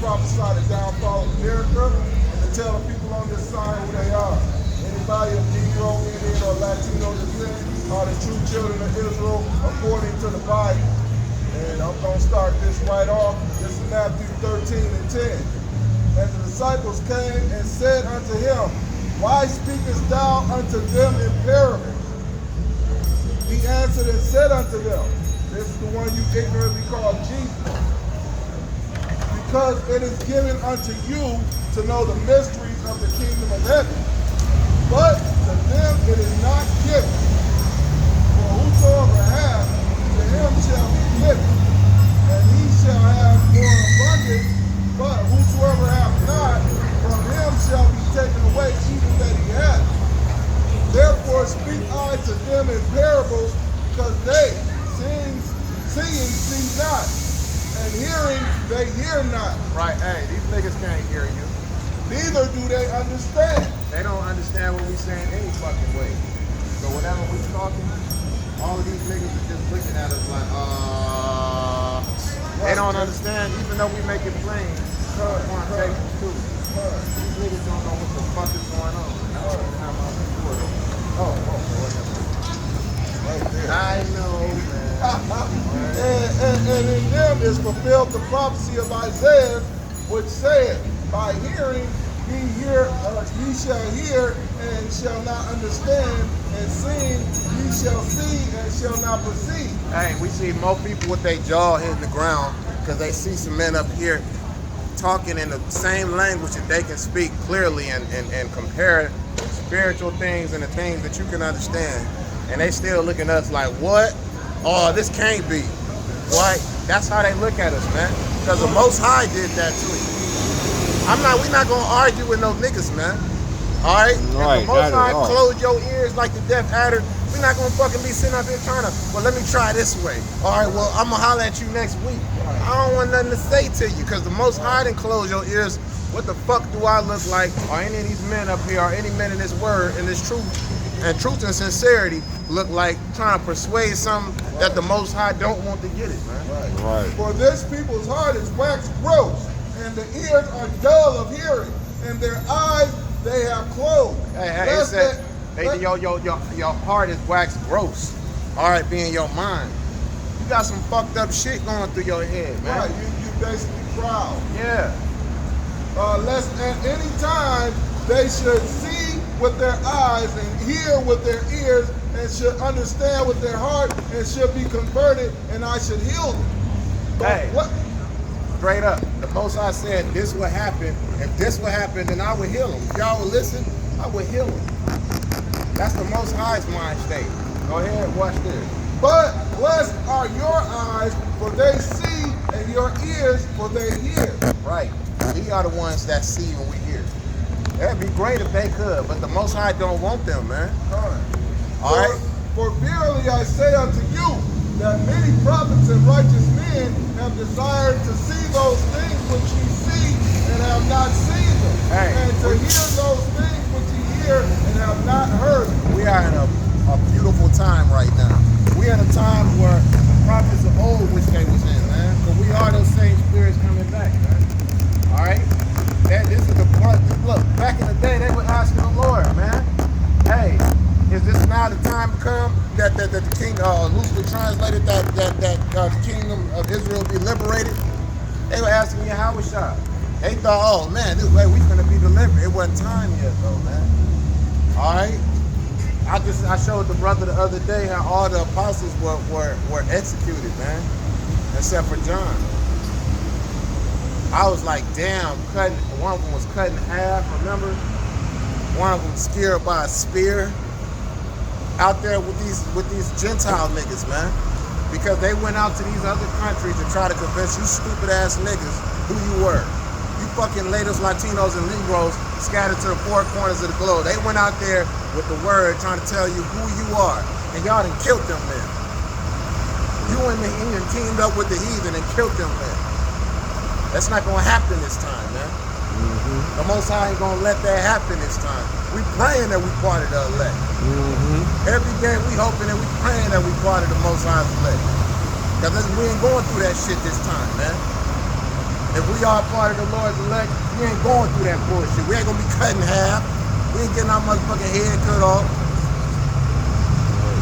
prophesy the downfall of America and to tell the people on this side who they are. Anybody of Negro, Indian, or Latino descent are the true children of Israel according to the Bible. And I'm going to start this right off. This is Matthew 13 and 10. And the disciples came and said unto him, Why speakest thou unto them in parables? He answered and said unto them, this is the one you ignorantly call Jesus. Because it is given unto you to know the mysteries of the kingdom of heaven. But to them it is not given. For whosoever hath, to him shall be given, and he shall have more abundance. But whosoever hath not, from him shall be taken away even that he hath. Therefore speak I to them in parables, because they, seeing see not, and hearing they hear not. Right, hey, these niggas can't hear you. Neither do they understand. They don't understand what we saying any fucking way. So whenever we talking, all of these niggas are just looking at us like, they don't understand, even though we make it plain. These niggas don't know what the fuck is going on. Right there. I know, man. and in them is fulfilled the prophecy of Isaiah, which said, by hearing ye shall hear and shall not understand, and seeing ye shall see and shall not perceive. Hey, we see more people with their jaw hitting the ground because they see some men up here talking in the same language that they can speak clearly and compare spiritual things and the things that you can understand. And they still look at us like, what? Oh, this can't be. Right? That's how they look at us, man. Because the Most High did that too. We're not gonna argue with no niggas, man. Alright? Right, if the Most High close your ears like the deaf adder, we're not gonna fucking be sitting up here trying to, well, let me try this way. Alright, well, I'm gonna holler at you next week. I don't want nothing to say to you, because the Most High didn't close your ears. What the fuck do I look like, or any of these men up here, or any men in this word, in this truth and sincerity, look like trying to persuade something that the Most High don't want to get it, man. Right. For this people's heart is waxed gross, and the ears are dull of hearing, and their eyes they have closed. Hey, it said, your heart is waxed gross. All right, being your mind. You got some fucked up shit going through your head, man. Right, you basically proud. Yeah. Lest at any time they should see with their eyes and hear with their ears and should understand with their heart and should be converted and I should heal them. But hey, what? Straight up, the Most High said this would happen. If this would happen, then I would heal them. If y'all would listen, I would heal them. That's the Most High's mind state. Go ahead, watch this. But blessed are your eyes, for they see, and your ears, for they hear. Right. We are the ones that see when we hear. That'd be great if they could, but the Most High don't want them, man. All right. For verily I say unto you, that many prophets and righteous men have desired to see those things which ye see and have not seen them, and to hear those things which ye hear and have not heard them. We are in a beautiful time right now. We are in a time where the prophets of old wish they was in, man. But we are those same spirits coming back, man. All right? This is the part. Look, back in the day, they were asking the Lord, man, hey, is this now the time to come that the king, loosely translated, that the kingdom of Israel be liberated? They were asking Yahushua. They thought, oh man, this way we finna be delivered. It wasn't time yet though, man. All right. I showed the brother the other day how all the apostles were executed, man, except for John. I was like, damn, one of them was cut in half, remember? One of them was scared by a spear. Out there with these Gentile niggas, man. Because they went out to these other countries to try to convince you stupid ass niggas who you were. You fucking latest Latinos and Negroes scattered to the four corners of the globe. They went out there with the word trying to tell you who you are. And y'all done killed them men. You and the Indian teamed up with the heathen and killed them men. That's not gonna happen this time, man. The Most High ain't gonna let that happen this time. We praying that we part of the elect. Every day we hoping and we praying that we part of the Most High's elect. Because we ain't going through that shit this time, man. If we are part of the Lord's elect, we ain't going through that bullshit. We ain't gonna be cut in half. We ain't getting our motherfucking head cut off.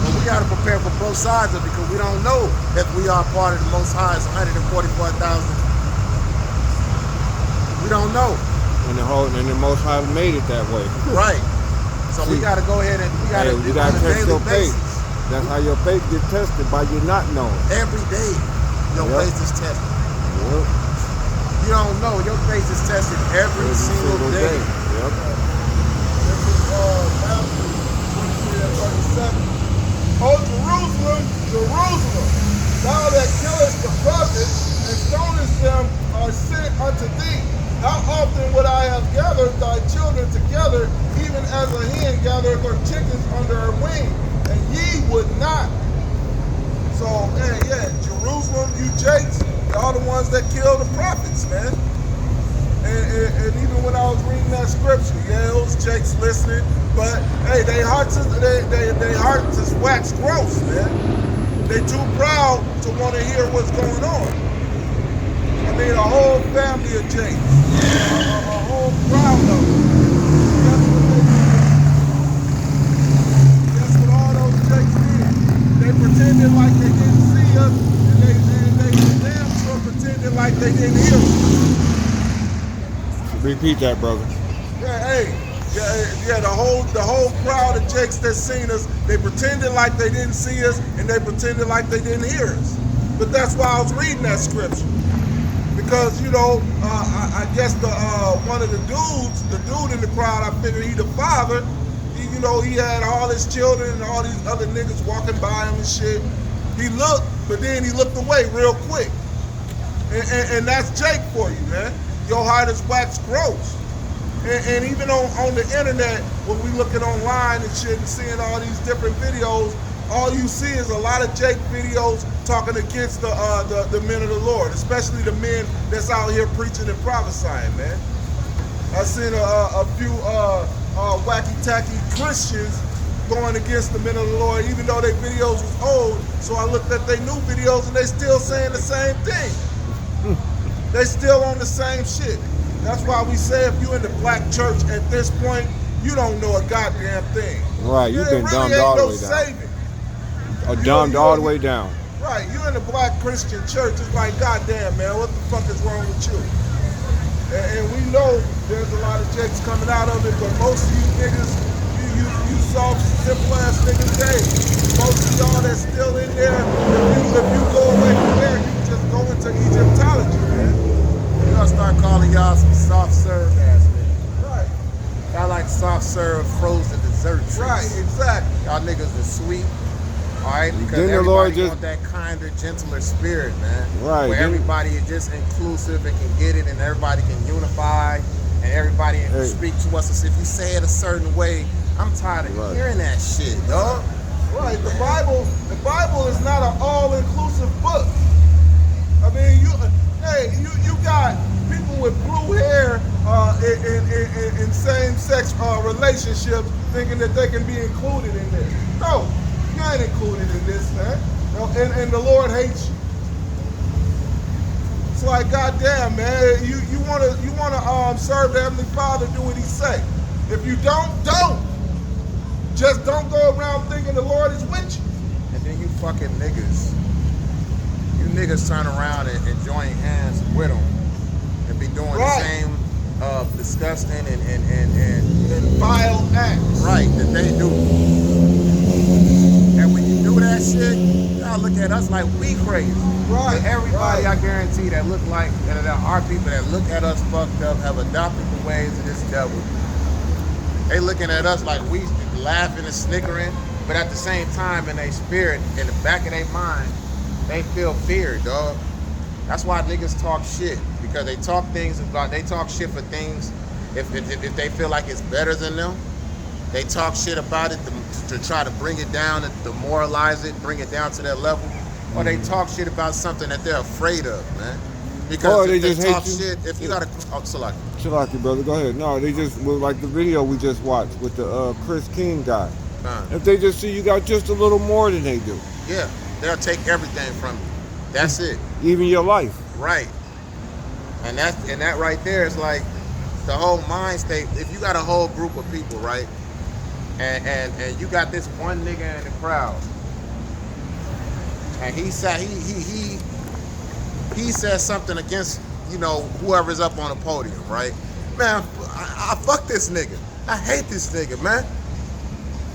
But we gotta prepare for both sides of it because we don't know if we are part of the Most High. It's 144,000. We don't know. And the Most High made it that way. Right. So we gotta go ahead and we gotta do it on a test daily your faith. basis. That's how your faith gets tested, by you not knowing. Every day, your faith is tested. Yep. You don't know. Your faith is tested every single day. Yep. This is Matthew 23:37. Oh, Jerusalem, Jerusalem, thou that killest the prophets and stonest them are sent unto thee. How often would I have gathered thy children together, even as a hen gathereth her chickens under her wing, and ye would not. So, man, yeah, Jerusalem, you Jakes, y'all the ones that kill the prophets, man. And even when I was reading that scripture, yeah, it was Jakes listening, but hey, they hearts is wax gross, man. They too proud to want to hear what's going on. I mean, a whole family of Jakes, a whole crowd of them. That's what all those Jakes did. They pretended like they didn't see us, and they damn sure pretended like they didn't hear us. Repeat that, brother. Yeah, hey, the whole crowd of Jakes that seen us, they pretended like they didn't see us, and they pretended like they didn't hear us. But that's why I was reading that scripture, because I guess one of the dude in the crowd, I figured he the father. He had all his children and all these other niggas walking by him and shit. He looked, but then he looked away real quick. And that's Jake for you, man. Your heart is wax gross. And even on the internet, when we looking online and shit and seeing all these different videos, all you see is a lot of Jake videos talking against the men of the Lord, especially the men that's out here preaching and prophesying, man. I seen a few wacky-tacky Christians going against the men of the Lord, even though their videos was old. So I looked at their new videos and they still saying the same thing. They still on the same shit. That's why we say if you in the black church at this point, you don't know a goddamn thing. Right, you've been dumbed all the way down. Or dumbed all the way down. Right, you in the black Christian church, it's like, goddamn, man, what the fuck is wrong with you? And we know there's a lot of jakes coming out of it, but most of you niggas, you soft, simple ass niggas, hey, most of y'all that's still in there, if you go away from there, you can just go into Egyptology, man. We're gonna start calling y'all some soft serve ass niggas. Right. Y'all like soft serve frozen desserts. Right, exactly. Y'all niggas are sweet. All right, because Didn't the everybody Lord just- want that kinder, gentler spirit, man. Right, Where didn't- everybody is just inclusive and can get it, and everybody can unify, and everybody can speak to us. If you say it a certain way, I'm tired of hearing that shit, dog. Right, the Bible is not an all-inclusive book. I mean, you got people with blue hair in same-sex relationships thinking that they can be included in this. No, you ain't included in this, man. No, and the Lord hates you. It's like, goddamn, man, you wanna serve the Heavenly Father, do what He say. If you don't. Just don't go around thinking the Lord is with you. And then you fucking niggas. You niggas turn around and join hands with them and be doing the same disgusting and vile acts. Right, that they do. And when you do that shit, y'all look at us like we crazy. Right. But everybody, I guarantee, that look like, that are people that look at us fucked up, have adopted the ways of this devil. They looking at us like we laughing and snickering, but at the same time, in their spirit, in the back of their mind, they feel fear, dog. That's why niggas talk shit, because they talk shit for things. If they feel like it's better than them, they talk shit about it to try to bring it down, to demoralize it, bring it down to their level, or they talk shit about something that they're afraid of, man. Because if they talk shit, if you gotta, Salaki. Salaki, brother, go ahead. No, they just, like the video we just watched with the Chris King guy. If they just see you got just a little more than they do. Yeah, they'll take everything from you. That's it. Even your life. Right. And that right there is like the whole mind state. If you got a whole group of people, right, and you got this one nigga in the crowd, and he said he says something against, you know, whoever's up on the podium, right? Man, I fuck this nigga. I hate this nigga, man.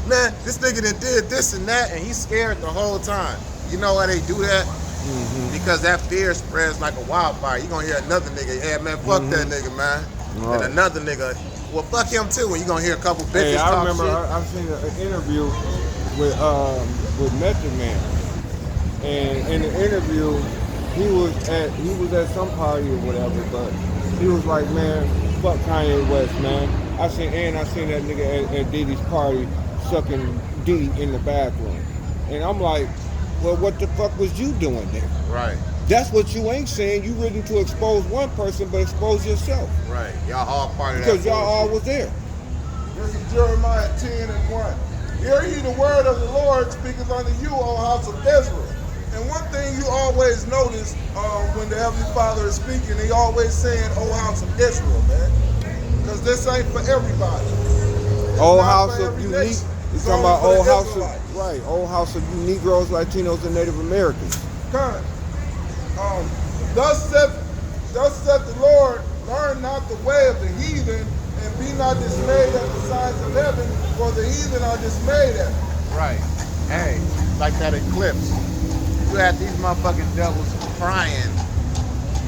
Man, this nigga done did this and that, and he's scared the whole time. You know why they do that? Mm-hmm. Because that fear spreads like a wildfire. You gonna hear another nigga, yeah, man, fuck that nigga, man. Right. And another nigga, well, fuck him too. And you gonna hear a couple bitches talk shit. I remember I seen an interview with Method Man, and in the interview, he was at some party or whatever, but he was like, man, fuck Kanye West, man. I seen that nigga at Diddy's party sucking D in the bathroom. And I'm like, well, what the fuck was you doing there? Right. That's what you ain't saying. You written to expose one person, but expose yourself. Right. Y'all all part of that. Because y'all all was there. This is Jeremiah 10:1. Hear ye the word of the Lord speaketh unto you, O house of Israel. And one thing you always notice when the Heavenly Father is speaking, he always saying, O house of Israel, man. Because this ain't for everybody. Old house of unique. You're talking about old house of, right, old house of you Negroes, Latinos, and Native Americans. Kind. Thus saith the Lord, learn not the way of the heathen, and be not dismayed at the signs of heaven, for the heathen are dismayed at it. Right. Hey, like that eclipse. You had these motherfucking devils crying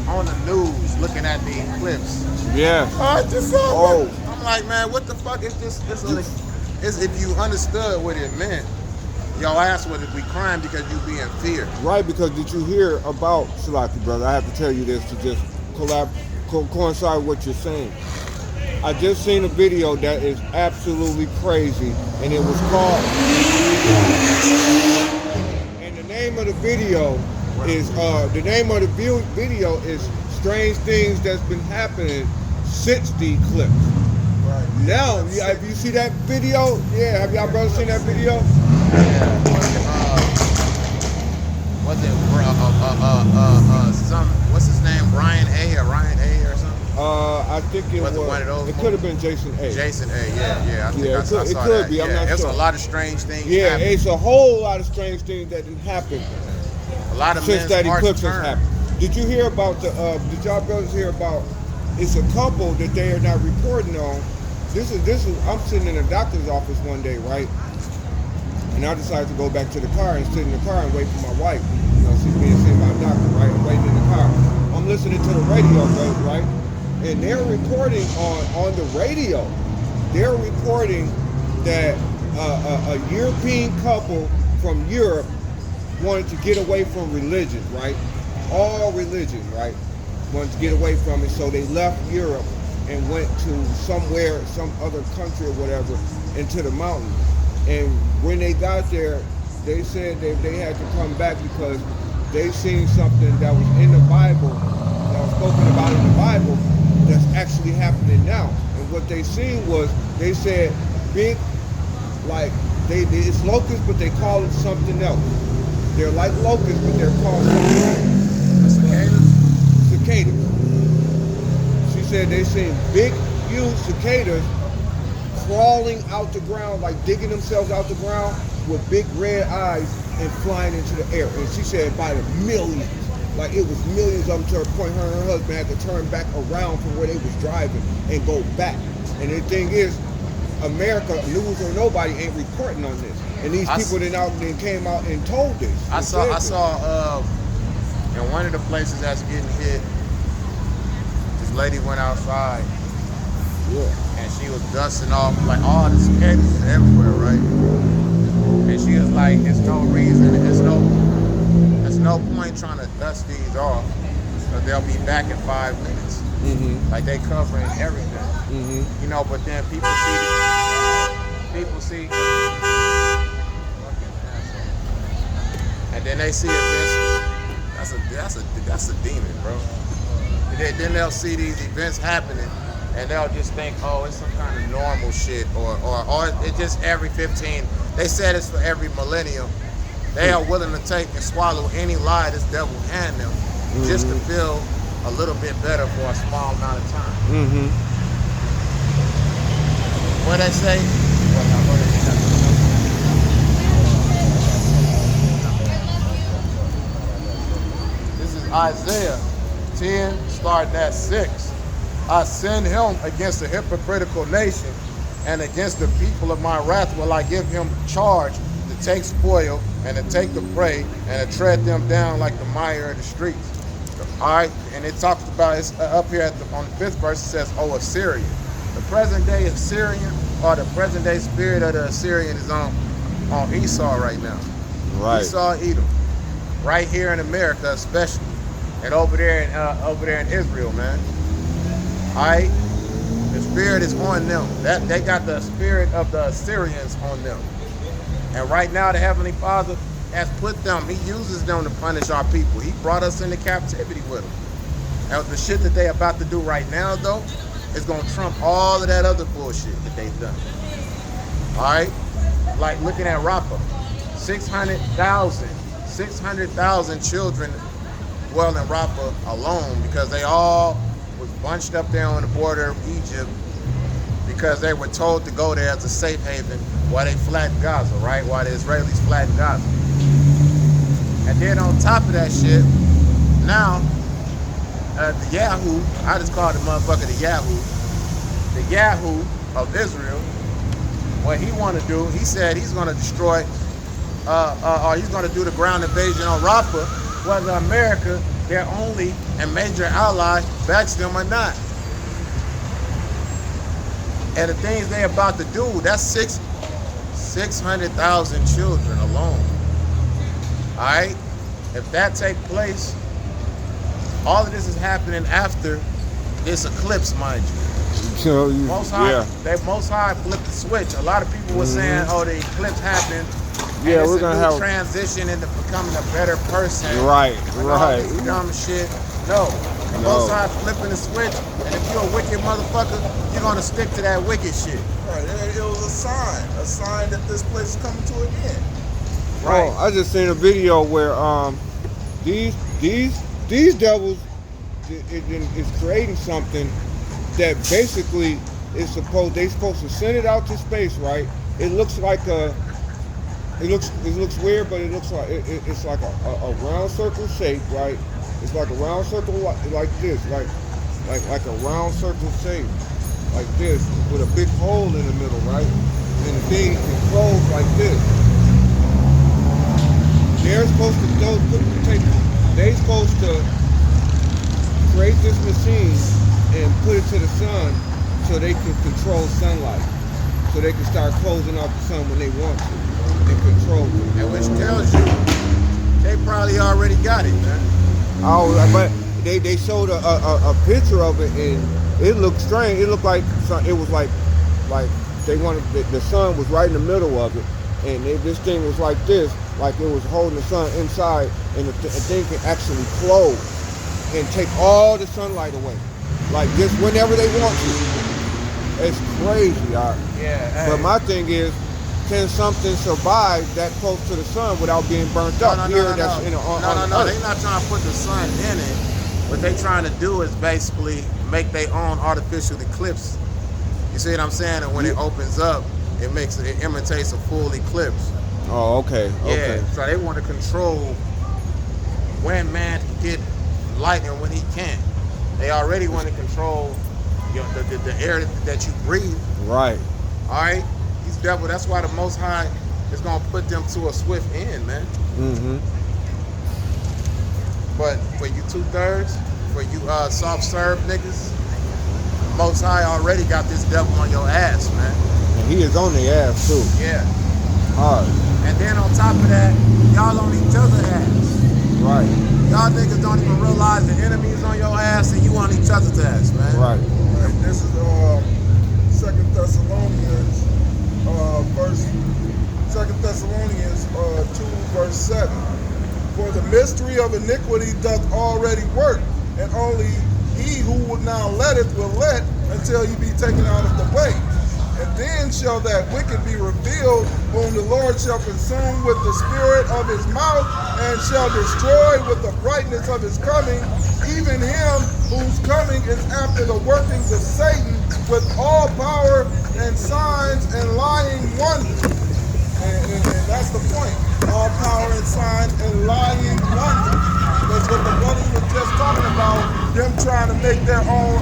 on the news looking at the eclipse. Yeah. I just saw it. I'm like, man, what the fuck is this? If you understood what it meant, your ass would be crying because you be in fear. Right, because did you hear about Salaki, brother? I have to tell you this to just coincide with what you're saying. I just seen a video that is absolutely crazy, and it was called. And the name of the video is Strange Things That's Been Happening Since the Eclipse. Right. Now, have you seen that video? Yeah, have y'all brothers seen that video? Yeah. What's his name? Ryan A or something? I think it was one of those. It could have been Jason A. Jason A. Yeah. I think I saw it could that. be. Yeah. I'm not There's sure. a lot of strange things. Yeah, happening. it's a whole lot of strange things that didn't happen. A lot of since that eclipse has turned. happened. Did you hear about did y'all brothers hear about? It's a couple that they are not reporting on. This is. I'm sitting in a doctor's office one day, right? And I decided to go back to the car and sit in the car and wait for my wife. You know, she's being seen by a doctor, right? I'm waiting in the car. I'm listening to the radio, right? And they're reporting on the radio. They're reporting that a European couple from Europe wanted to get away from religion, right? All religion, right? Wanted to get away from it, so they left Europe and went to somewhere, some other country or whatever, into the mountains. And when they got there, they said they had to come back because they seen something that was in the Bible, that was spoken about in the Bible, that's actually happening now. And what they seen was, they said big, like, it's locusts, but they call it something else. They're like locusts, but they're called something else. Cicadas. She said they seen big, huge cicadas crawling out the ground, like digging themselves out the ground with big red eyes and flying into the air. And she said by the millions, like it was millions of them, to the point her and her husband had to turn back around from where they was driving and go back. And the thing is, America, news or nobody, ain't reporting on this. And these people then came out and told this. I saw in one of the places that's getting hit, this lady went outside. Yeah. And she was dusting off, like, all the cicadas everywhere, right? And she was like, there's no reason, there's no point trying to dust these off, because they'll be back in 5 minutes. Mm-hmm. Like, they covering everything. Mm-hmm. You know, but then people see, and then they see events. That's a demon, bro. Then they'll see these events happening, and they'll just think, oh, it's some kind of normal shit, or it's just every 15. They said it's for every millennium. They are willing to take and swallow any lie this devil hand them, just to feel a little bit better for a small amount of time. Mm-hmm. What they say? This is Isaiah 10, starting at 6. I send him against a hypocritical nation, and against the people of my wrath will I give him charge to take spoil and to take the prey and to tread them down like the mire of the streets. All right, and it talks about, it's up here on the 5th verse, it says, "O Assyria." The present day Assyrian, or the present day spirit of the Assyrian, is on Esau right now. Right. Esau, Edom, right here in America especially, and over there in Israel, man. All right, the spirit is on them. That they got the spirit of the Assyrians on them, and right now the Heavenly Father has put them. He uses them to punish our people. He brought us into captivity with them. Now the shit that they about to do right now, though, is gonna trump all of that other bullshit that they've done. All right, like looking at Rafah, 600,000 children dwell in Rafah alone because they all was bunched up there on the border of Egypt because they were told to go there as a safe haven while they flattened Gaza, right? While the Israelis flattened Gaza. And then on top of that shit, now the Yahoo, I just called the motherfucker the Yahoo of Israel, what he want to do, he said he's going to destroy, or he's going to do the ground invasion on Rafah, whether America, their only and major ally, backs them or not. And the things they about to do, that's 600,000 children alone. All right? If that take place, all of this is happening after this eclipse, mind you. So Most High, yeah. they Most High flipped the switch. A lot of people were saying, "Oh, the eclipse happened. Yeah, and we're it's gonna a new have transition into becoming a better person." Right, and right. All this dumb shit. No, the Most High flipping the switch, and if you're a wicked motherfucker, you're gonna stick to that wicked shit. Right, it was a sign that this place is coming to an end. Right. Oh, I just seen a video where these devils is creating something that basically they're supposed to send it out to space, right? It looks like it looks weird, but it looks like it's like a round circle shape, right? It's like a round circle like this, like a round circle shape, like this, with a big hole in the middle, right? And the thing can close like this. They're supposed to create this machine and put it to the sun so they can control sunlight. So they can start closing off the sun when they want to and control it. And which tells you they probably already got it, man. Oh, but they showed a picture of it and it looked strange. It looked like it was like they wanted the sun was right in the middle of it, and this thing was like this, like it was holding the sun inside, and the thing can actually close and take all the sunlight away, like just whenever they want to. It's crazy, all right? Yeah. Hey. But my thing is, can something survive that close to the sun without being burnt up? No. They're not trying to put the sun in it. What they trying to do is basically make their own artificial eclipse. You see what I'm saying? And when it opens up, it imitates a full eclipse. Oh, okay. Yeah. So they want to control when man can get light and when he can't. They already want to control the air that you breathe. Right. All right. These devil. That's why the Most High is gonna put them to a swift end, man. Mm-hmm. But for you 2/3, for you soft serve niggas, Most High already got this devil on your ass, man. And he is on the ass too. Yeah. Hard. And then on top of that, y'all on each other's ass. Right. Y'all niggas don't even realize the enemy is on your ass and you on each other's ass, man. Right. This is 2 Thessalonians 2 verse 7. For the mystery of iniquity doth already work, and only he who would now letteth will let until he be taken out of the way. And then shall that wicked be revealed, whom the Lord shall consume with the spirit of his mouth, and shall destroy with the brightness of his coming, even him whose coming is after the workings of Satan, with all power and signs and lying wonders. And that's the point. All power and signs and lying wonders. That's what the brother was just talking about, them trying to make their own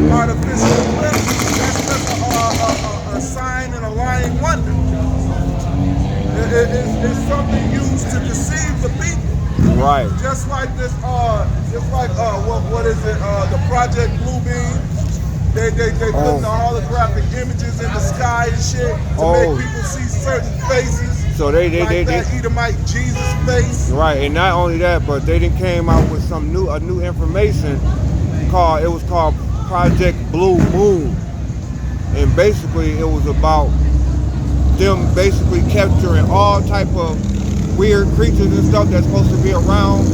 artificial clip. That's just a sign and a lying wonder. It's something used to deceive the people. Right. Just like this, what is it? The Project Bluebeam. They put the holographic images in the sky and shit to make people see certain faces. So they that Edomite Jesus face. Right, and not only that, but they done came out with some new information called Project Blue Moon, and basically it was about them basically capturing all type of weird creatures and stuff that's supposed to be around.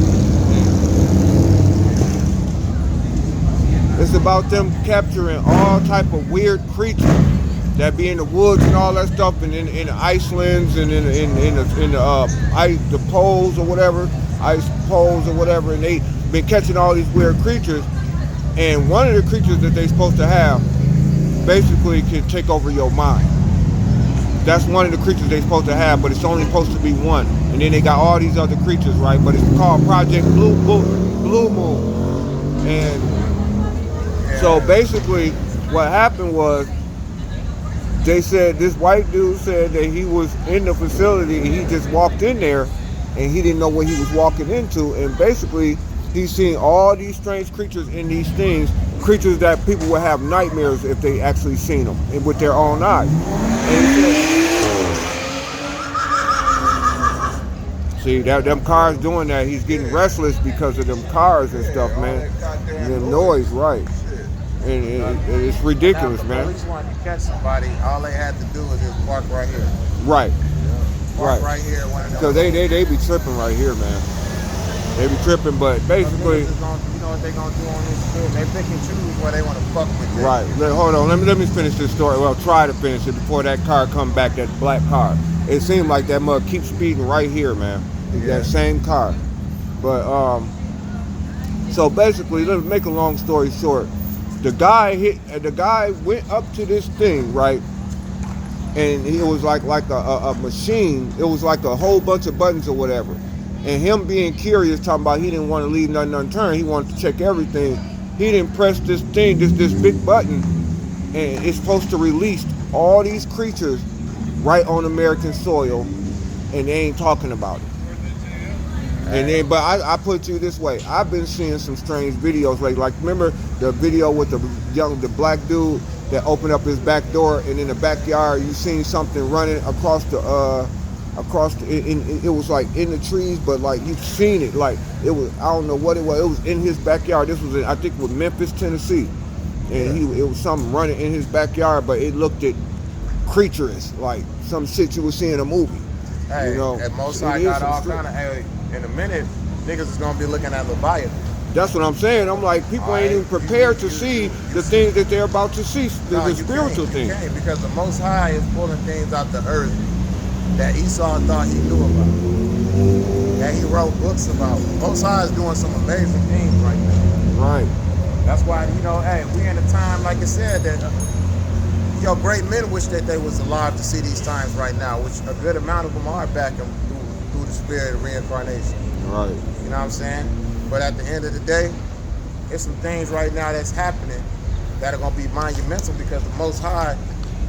It's about them capturing all type of weird creatures that be in the woods and all that stuff, and in the Icelands and in the poles or whatever, ice poles or whatever, and they been catching all these weird creatures. And one of the creatures that they supposed to have basically can take over your mind. That's one of the creatures they supposed to have, but it's only supposed to be one. And then they got all these other creatures, right? But it's called Project Blue Moon. And so basically what happened was, they said this white dude said that he was in the facility and he just walked in there and he didn't know what he was walking into, and basically he's seen all these strange creatures in these things, creatures that people would have nightmares if they actually seen them and with their own eyes. And he said, see that them cars doing that, he's getting restless because of them cars and stuff, man. And the noise, right? And it's ridiculous, man. If the police wanted to catch somebody, all they had to do was just park right here. Right. Park right here. Because they be tripping right here, man. They be tripping, but basically, you know what they gonna do on this shit? They pick and choose where they want to fuck with. Right. Hold on. Let me finish this story. Well, try to finish it before that car come back. That black car. It seemed like that mug keeps speeding right here, man. That same car. But so basically, let's make a long story short. The guy went up to this thing, right? And it was like a machine. It was like a whole bunch of buttons or whatever. And him being curious, talking about he didn't want to leave nothing unturned. He wanted to check everything. He didn't press this thing, this big button, and it's supposed to release all these creatures right on American soil, and they ain't talking about it. And then, but I put it to you this way: I've been seeing some strange videos, like remember the video with the black dude that opened up his back door, and in the backyard you seen something running across the it was like in the trees, but like you've seen it, like it was, I don't know what it was in his backyard. This was in, I think it was Memphis, Tennessee, and it was something running in his backyard, but it looked at creatures like some shit you would see in a movie. Hey, you know, at most I got all kind of. Hey, in a minute, niggas is gonna be looking at Leviathan. That's what I'm saying. I'm like, people ain't even prepared to see the things that they're about to see, the spiritual things. Because the Most High is pulling things out the earth that Esau thought he knew about, that he wrote books about. Most High is doing some amazing things right now. Right. That's why, you know, hey, we in a time, like I said, that great men wish that they was alive to see these times right now, which a good amount of them are back through the spirit of reincarnation. Right. You know what I'm saying? But at the end of the day, it's some things right now that's happening that are gonna be monumental, because the Most High,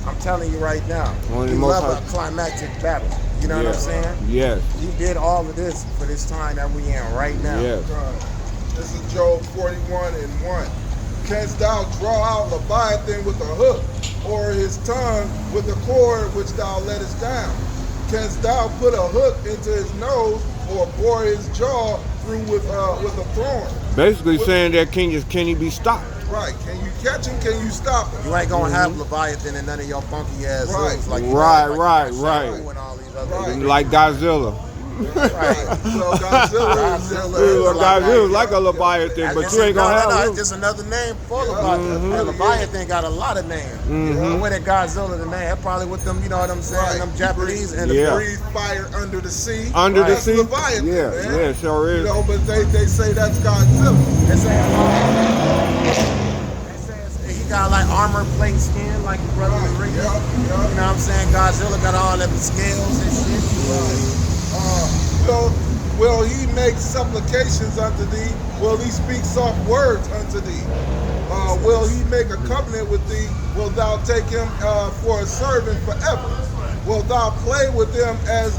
I'm telling you right now, he love a climactic battle. You know what I'm saying? Yes. He did all of this for this time that we in right now. Yes. This is Job 41:1. Canst thou draw out Leviathan with a hook, or his tongue with a cord which thou lettest down? Canst thou put a hook into his nose, or bore his jaw through with a thorn? Basically saying that can he be stopped? Right. Can you catch him? Can you stop him? You ain't gonna have Leviathan in none of your funky ass zoos like right. and all these other Like Godzilla. Right. So Godzilla is Godzilla like a Leviathan, but you ain't gonna have no, him. it's just another name for Leviathan. The Leviathan got a lot of names. Where did Godzilla the name? That's probably with them, you know what I'm saying? Right. Them Japanese and Yeah. breathe fire under the sea. Under the That's sea? Leviathan, Yeah, man. yeah, sure is. You know, but they say that's Godzilla. They say he got like armor plate skin, like your brother was reading. Yeah. You know what I'm saying? Godzilla got all them scales and shit. Will he make supplications unto thee? Will he speak soft words unto thee? Will he make a covenant with thee? Will thou take him for a servant forever? Will thou play with him as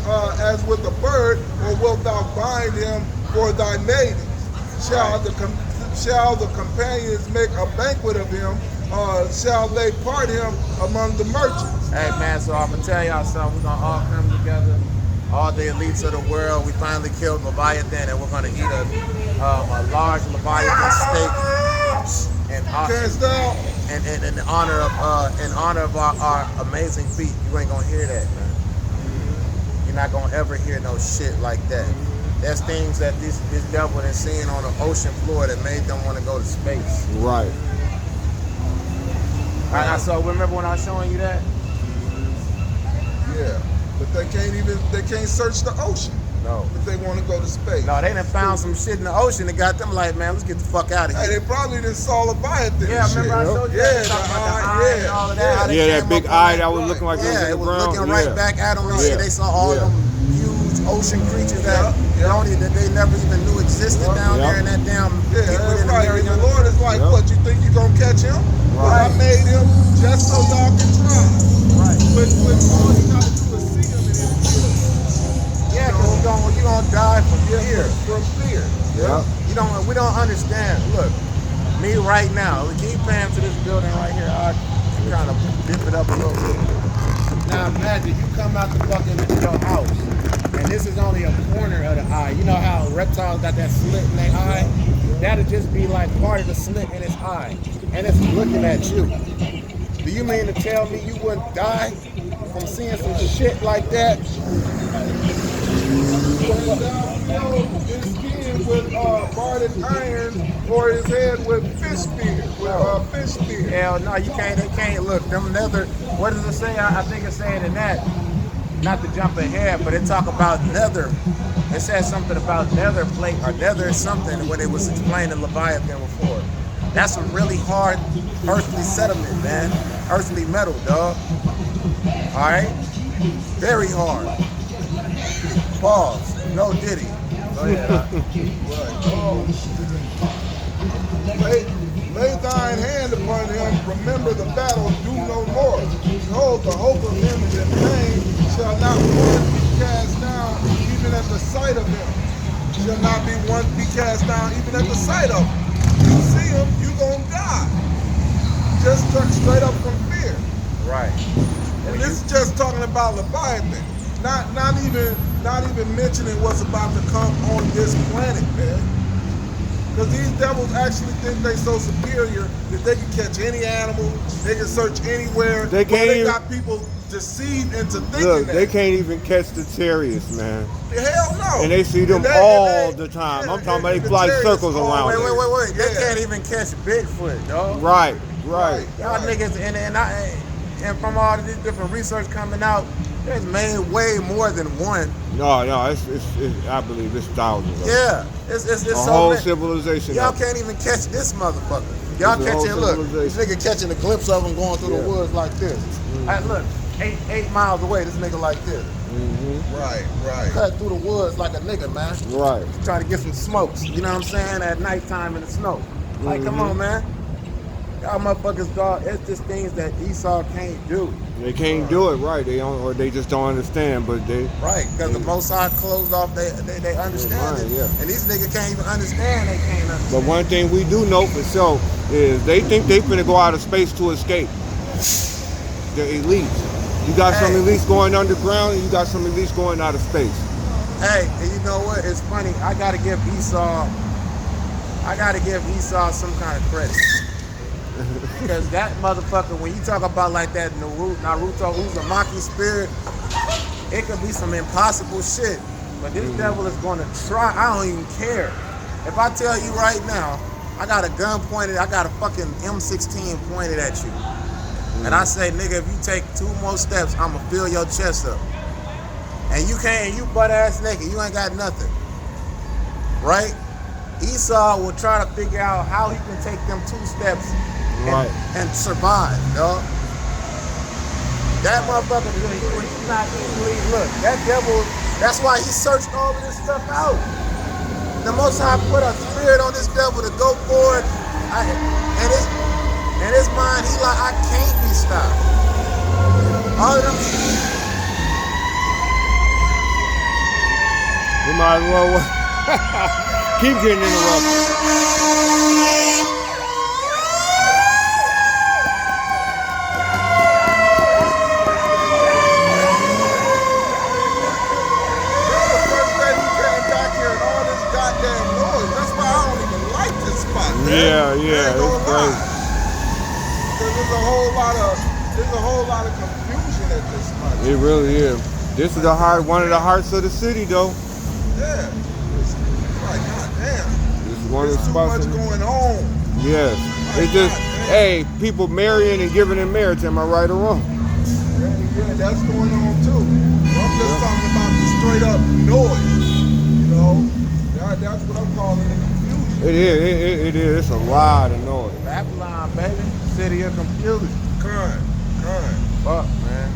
with a bird, or wilt thou bind him for thy maidens? Shall the companions make a banquet of him? Shall they part him among the merchants? Hey man, so I'm gonna tell y'all something. We're gonna all come together. All the elites of the world. We finally killed Leviathan, and we're gonna eat a large Leviathan steak and in honor of our amazing feat. You ain't gonna hear that, man. You're not gonna ever hear no shit like that. There's things that this devil is seeing on the ocean floor that made them want to go to space. Right. So remember when I was showing you that? Yeah, but they can't search the ocean. No. If they want to go to space. No, they done found some shit in the ocean that got them like, man, let's get the fuck out of here. Hey, they probably done saw Leviathan. Yeah, remember I showed you that? And all of that. Yeah, that big eye that was looking like Yeah, it was looking right back at them and Yeah. shit. They saw all them huge ocean creatures that they never even knew existed down there in that damn Yeah, people that's in the right. area. And the Lord is like, what, you think you gonna catch him? Well, I made him just so y'all can try. Right. But all you gotta do is see him and he'll kill you. Yeah, because you're gonna die from fear. From fear. Yeah. We don't understand. Look, me right now, keep paying to this building right here. I kind of dip it up a little bit. Now imagine you come out the fucking your house, and this is only a corner of the eye. You know how reptiles got that slit in their eye? That'll just be like part of the slit in its eye, and it's looking at you. Do you mean to tell me you wouldn't die from seeing some shit like that? His skin with barded iron, or his head with fish spear. Hell no, you can't. They can't look. Them nether. What does it say? I think it's saying in that. Not to jump ahead, but it talk about nether. It says something about nether plate or nether something when it was explaining Leviathan before. That's a really hard earthly sediment, man. Earthly metal, dog. All right, very hard. Pause. No diddy. Go ahead. Lay thine hand upon him, remember the battle, do no more. Behold, the hope of him is in vain, shall not one be cast down, even at the sight of him. Shall not be one be cast down, even at the sight of him. You see him, you gonna die. Just straight up from fear. Right. And this is just talking about Leviathan. Not even mentioning what's about to come on this planet, man. Because these devils actually think they so superior that they can catch any animal, they can search anywhere. They got people deceived into thinking Look, that. they can't even catch the terriers, man. Hell no. And they see them all the time. I'm talking about they fly circles around. Wait. They can't even catch Bigfoot, dog. Right. Y'all niggas, and from all these different research coming out, there's made way more than one. No, it's I believe it's thousands. Yeah, it's a so whole many. civilization. Y'all can't even catch this motherfucker. Y'all catching, look, this nigga catching a glimpse of him going through the woods like this. Hey, look, 8 miles away, this nigga like this. Right. Cut through the woods like a nigga, man. Right. Trying to get some smokes, you know what I'm saying, at nighttime in the snow. Like, come on, man. Y'all motherfuckers, dog, it's just things that Esau can't do. They can't do it, right? They just don't understand, but they... Right, because the Most High closed off, they understand it. Yeah. And these niggas can't even understand, they can't understand. But one thing we do know for sure is they think they finna go out of space to escape. The elites. You got some elites going underground, and you got some elites going out of space. Hey, and you know what? It's funny. I gotta give Esau some kind of credit. Because that motherfucker, when you talk about like that Naruto Uzumaki spirit, it could be some impossible shit. But this devil is going to try. I don't even care. If I tell you right now, I got a gun pointed, I got a fucking M16 pointed at you. And I say, nigga, if you take 2 more steps, I'ma fill your chest up. And you can't, you butt ass naked, you ain't got nothing. Right? Esau will try to figure out how he can take them 2 steps and survive, dog. That motherfucker, he's not easily, look, that devil, that's why he searched all of this stuff out. The Most High put a spirit on this devil to go forward, and in his mind, he like, I can't be stopped. All of them. We might as well keep getting interrupted. Yeah, it's crazy. There's a whole lot of confusion at this spot. It really is. This is one of the hearts of the city, though. Yeah. It's like, goddamn. This is one of the There's spots. too much going on. Yes. It's just, hey, people marrying and giving in marriage. Am I right or wrong? Yeah, that's going on too. I'm just talking about the straight up noise. You know, that's what I'm calling it. It is. It's a lot of noise. Babylon, baby. City of computers. Kind. Fuck, man.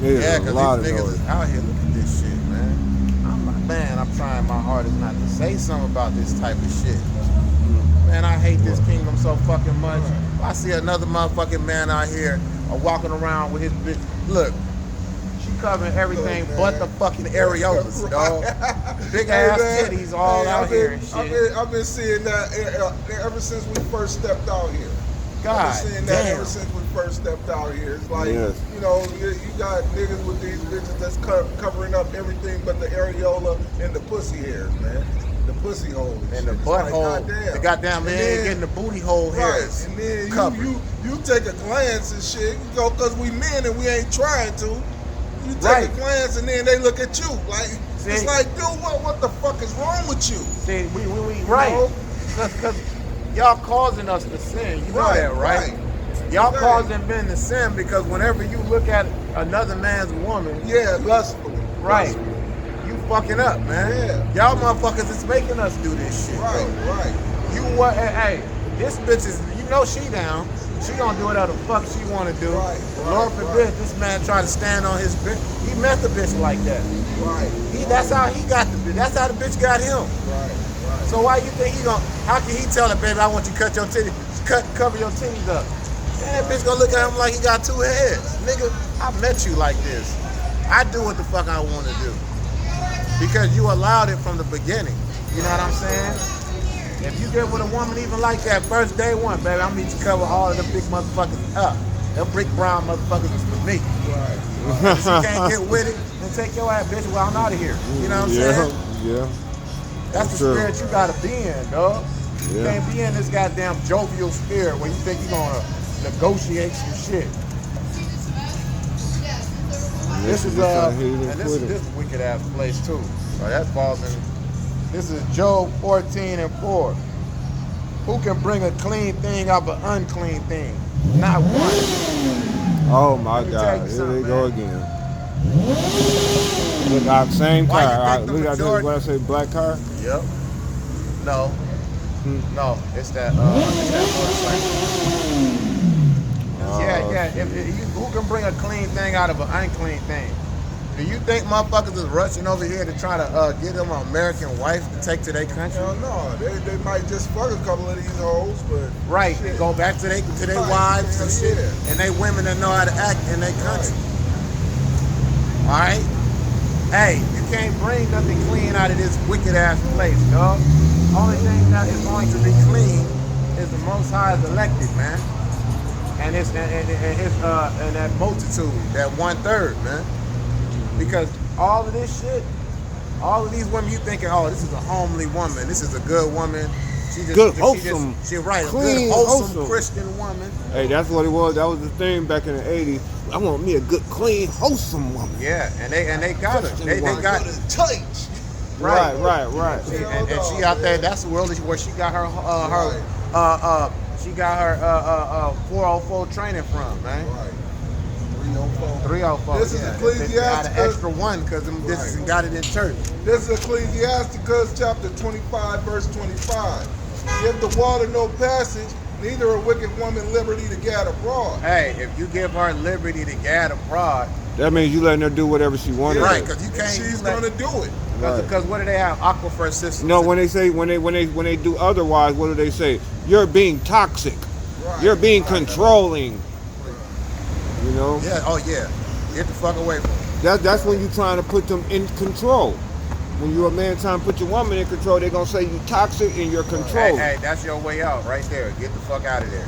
Yeah, because these niggas is out here. Look at this shit, man. I'm trying my hardest not to say something about this type of shit. Man, I hate this kingdom so fucking much. I see another motherfucking man out here walking around with his bitch. Look, she covering everything but the fucking areolas, dog. Big ass titties all out here and shit. I've been seeing that ever since we first stepped out here. God I've been seeing that damn. ever since we first stepped out here. It's like, Yes. you know, you got niggas with these bitches that's covering up everything but the areola and the pussy hairs, man. The pussy hole And the butthole, the goddamn man getting the booty hole hairs. And then covered. you take a glance and shit, you go, cause we men and we ain't trying to. You take a glance and then they look at you like, it's like, yo, what the fuck is wrong with you? See, we right. Cause y'all causing us to sin. You know that, right? Y'all causing men to sin because whenever you look at another man's woman, lustfully. Right. You fucking up, man. Yeah. Y'all motherfuckers is making us do this shit. Right. You what? Hey, this bitch is, you know she down. She gonna do whatever the fuck she wanna do. Lord forbid this man try to stand on his bitch. He met the bitch like that. That's how he got the bitch. That's how the bitch got him. So why you think how can he tell her, baby, I want you to cut your titties, cover your titties up? And that bitch gonna look at him like he got 2 heads. Nigga, I met you like this. I do what the fuck I wanna do. Because you allowed it from the beginning. You know what I'm saying? If you get with a woman even like that, first day one, baby, I'm need to cover all of them big motherfuckers up. Them brick brown motherfuckers is for me. If you can't get with it, then take your ass, bitch, well, I'm out of here. You know what I'm saying? Yeah. That's the spirit you gotta be in, dog. You can't be in this goddamn jovial spirit where you think you're gonna negotiate some shit. This is this wicked ass place too. So that falls in. This is Job 14:4. Who can bring a clean thing out of an unclean thing? Not one. Oh my God! Here they go again. Look, our same car. Look at this. What I say, black car. Yep. No. No, it's that motorcycle. Who can bring a clean thing out of an unclean thing? Do you think motherfuckers is rushing over here to try to get them an American wife to take to their country? Hell no, they might just fuck a couple of these hoes, but and go back to their wives and shit, and they women that know how to act in their country. All right, hey, you can't bring nothing clean out of this wicked ass place, dog. Only thing that is going to be clean is the Most High's elected, man, and it's and that multitude, that 1/3, man. Because all of this shit, all of these women, you thinking, oh, this is a homely woman, this is a good woman. She wholesome, clean, a good, wholesome Christian woman. Hey, that's what it was. That was the thing back in the 80s. I want me a good, clean, wholesome woman. Yeah, and they got her. They got it tight. Right. Right. And she out there. That's the world where she got her she got her 404 training from, man. Right. 304. 304. This is yeah. Ecclesiasticus. They got an extra one because this is got it in church. This is Ecclesiasticus chapter 25, verse 25. Give the water no passage, neither a wicked woman liberty to gad abroad. Hey, if you give her liberty to gad abroad, That means you letting her do whatever she wants. right? Because you And can't. she's gonna do it. Because what do they have? Aquifer systems. No, when they do otherwise, what do they say? You're being toxic. Right. You're being controlling. You know? Yeah. Oh yeah. Get the fuck away from them. That's when you're trying to put them in control. When you're a man trying to put your woman in control, they're gonna say you toxic and you're controlling. Hey, that's your way out right there. Get the fuck out of there.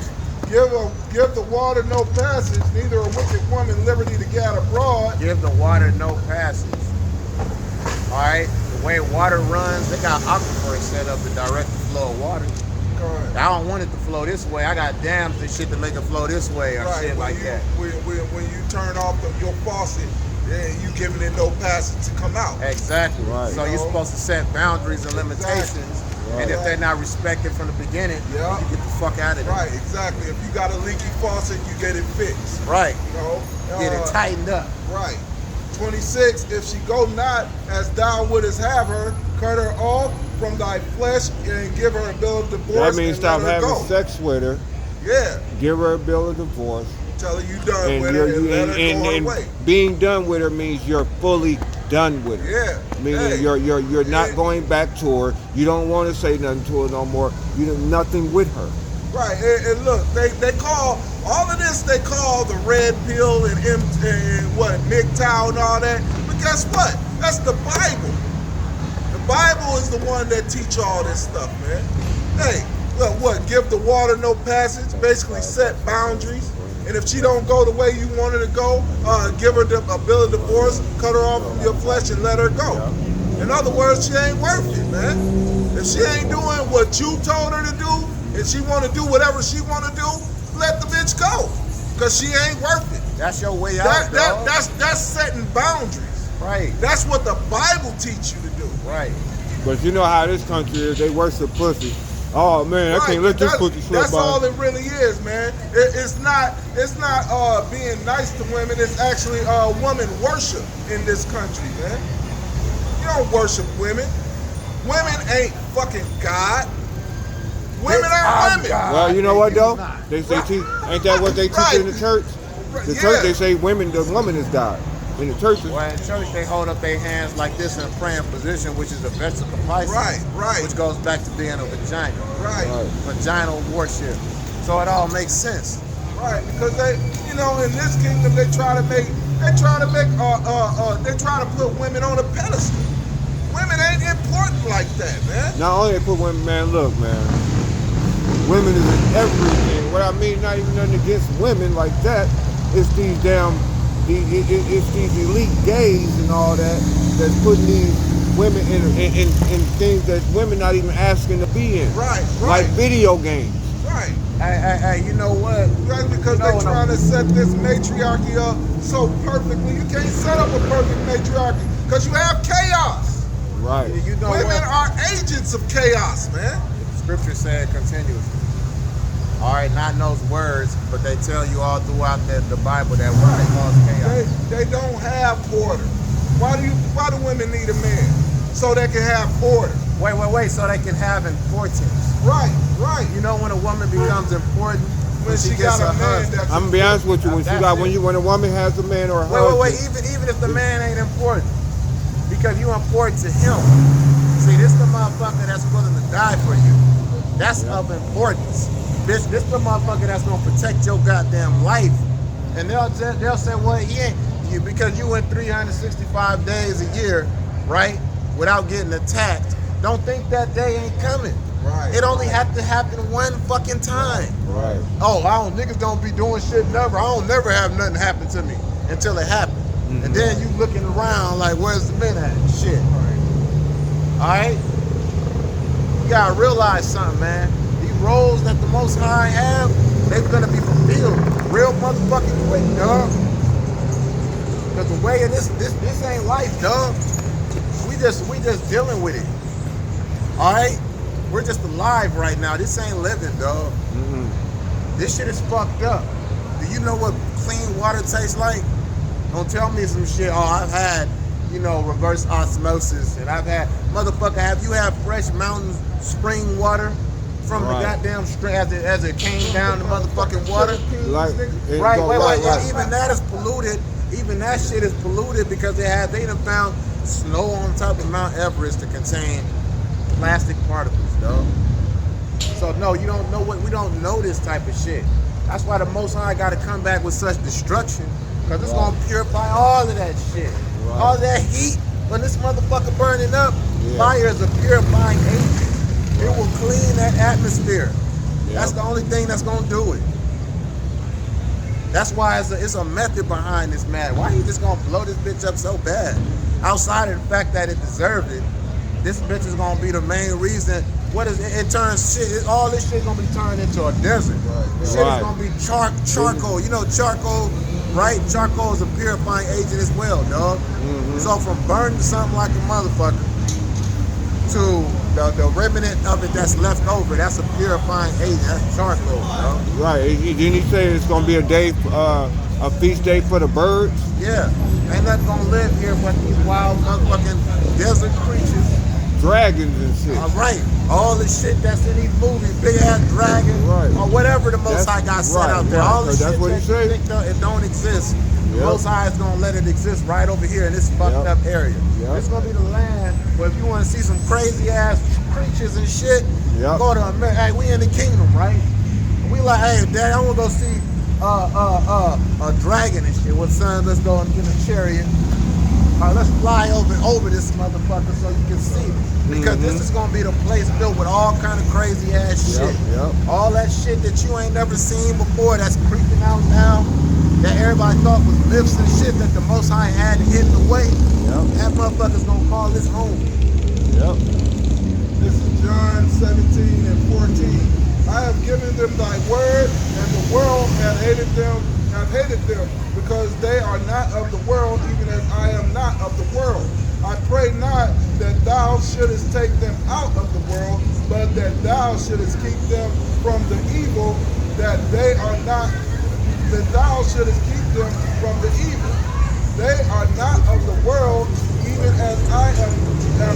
Give the water no passage, neither a wicked woman liberty to gad abroad. Give the water no passage. All right. The way water runs, they got aquifers set up to direct the flow of water. Correct. I don't want it to flow this way. I got dams and shit to make it flow this way or shit when like you, that. When you turn off your faucet, you giving it no passage to come out. Exactly. Right. So you're supposed to set boundaries and limitations. And if they're not respected from the beginning, Yeah. you get the fuck out of there. Right, exactly. If you got a leaky faucet, you get it fixed. Right. You know? Get it tightened up. Right. 26, if she go not as thou wouldest have her, cut her off from thy flesh and give her a bill of divorce. That means and stop let her having go. sex with her, Yeah. give her a bill of divorce, Tell her you done and with her and let her go away. being done with her means you're fully done with her. Yeah. Meaning Hey. you're not Yeah. going back to her. You don't want to say nothing to her no more. You do nothing with her. Right, and look, they call all of this, they call the red pill and what, MGTOW and all that. But guess what? That's the Bible. The Bible is the one that teach all this stuff, man. Hey, look, what? Give the water no passage. Basically, set boundaries. And if she don't go the way you want her to go, give her a bill of divorce, cut her off from your flesh, and let her go. In other words, she ain't worth it, man. If she ain't doing what you told her to do, and she want to do whatever she want to do, let the bitch go, cause she ain't worth it. That's your way out, dog. That's setting boundaries. Right. That's what the Bible teach you to do. Right. But you know how this country is. They worship pussy. Oh man, I can't let this pussy slip That's by. all it really is, man. It's not being nice to women. It's actually woman worship in this country, man. You don't worship women. Women ain't fucking God. Women are women. Well, you know what though? not. They say ain't that what they teach in the church? The Yeah. church they say the woman is God. In the churches, Well, in church, they hold up their hands like this in a praying position, which is a vesical license. Right. Which goes back to being a vagina. Right. Vaginal worship. So it all makes sense. Right, because they, in this kingdom, they try to put women on a pedestal. Women ain't important like that, man. not only they put women, man, look, man, women is in everything. What I mean, not even nothing against women like that. It's these it's these elite gays and all that that's putting these women in things that women not even asking to be in. Right. Like video games. Right. Hey, you know what? That's because they trying to set this matriarchy up so perfectly. You can't set up a perfect matriarchy because you have chaos. Right. You know Women what? are agents of chaos, man. Scripture said continuously. All right, not in those words, but they tell you all throughout the Bible that women cause chaos. They don't have order. Why do women need a man? So they can have order. Wait, so they can have importance. Right. You know when a woman becomes important? When she got gets a a man husband. that's I'm gonna be honest with you. When a woman has a man or a husband. Wait, even if the man ain't important, because you important to him. See, this the motherfucker that's willing to die for you. That's of importance. This the motherfucker that's gonna protect your goddamn life. And they'll say, well, he ain't you because you went 365 days a year, right, without getting attacked. Don't think that day ain't coming. Right. It only had to happen one fucking time. Right. Oh, niggas don't be doing shit never. I don't never have nothing happen to me until it happened. Mm-hmm. And then you looking around like, where's the men at? Shit. All right? You gotta realize something, man. These roles that the Most High have, they're gonna be fulfilled real motherfucking quick, dog. Because the way of this ain't life, dog. We we just dealing with it. All right, we're just alive right now. This ain't living, dog. This shit is fucked up. Do you know what clean water tastes like? Don't tell me some shit. Oh, I've had, reverse osmosis, and I've had, motherfucker, have you had fresh mountain spring water from the goddamn spring as it came down the motherfucking water? Right. And even that is polluted. Even that shit is polluted because they done found snow on top of Mount Everest to contain plastic particles, dog. So no, you don't know we don't know this type of shit. That's why the Most High got to come back with such destruction, because it's gonna purify all of that shit, all of that heat. When this motherfucker burning up, fire is a purifying agent. It will clean that atmosphere. That's the only thing that's gonna do it. That's why it's a method behind this, man. Why you just gonna blow this bitch up so bad? Outside of the fact that it deserved it, this bitch is gonna be the main reason. What is it? It turns shit. All this shit gonna be turned into a desert. Shit is gonna be charcoal. You know charcoal, right? Charcoal is a purifying agent as well, dog. So from burning something like a motherfucker to the remnant of it that's left over, that's a purifying agent. That's charcoal, dog. Right. Didn't he say it's gonna be a day, a feast day for the birds? Yeah. Ain't nothing gonna live here but these wild motherfucking desert creatures. Dragons and shit. All right. All the shit that's in these movies, big ass dragon, or whatever the Most High got set out there. All the shit that's what he said. It don't exist. The Most High is gonna let it exist right over here in this fucked up area. It's gonna be the land where if you want to see some crazy ass creatures and shit, go to America. Hey, we in the kingdom, right? We like, hey, Dad, I wanna go see a dragon and shit. Well, son, let's go and get a chariot. Let's fly over this motherfucker so you can see. Because this is gonna be the place filled with all kind of crazy ass shit. All that shit that you ain't never seen before that's creeping out now, that everybody thought was myths and shit that the Most High had hidden away. That motherfucker's gonna call this home. This is John 17 and 14. I have given them thy word, and the world have hated them, because they are not of the world, even as I am not of the world. I pray not that thou shouldest take them out of the world, but that thou shouldest keep them from the evil, that thou shouldest keep them from the evil. They are not of the world, even as I am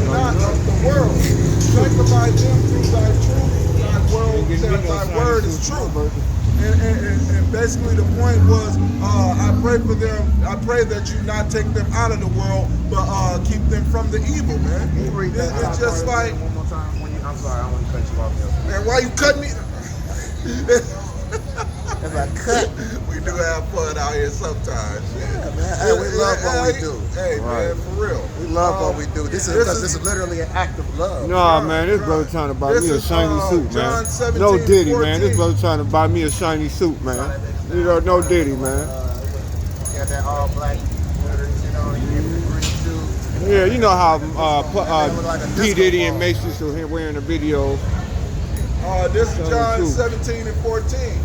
not of the world. Sanctify them through thy truth. Thy word is true. And basically the point was, I pray for them. I pray that you not take them out of the world, but keep them from the evil, man. It's just like. One more time. I'm sorry, I want to cut you off. Man, why you cutting me? As I cut. We do have fun out here sometimes. Yeah, man. Hey, we love what we do. Hey, man, for real. We love what we do. This is literally an act of love. No, man, this brother trying to buy me a shiny suit, man. No Diddy, man. This brother trying to buy me a shiny suit, man. No Diddy, man. Got that all black, green suit. Yeah, you know how P. Diddy and Mason are wearing the video. This is John 17 and 14.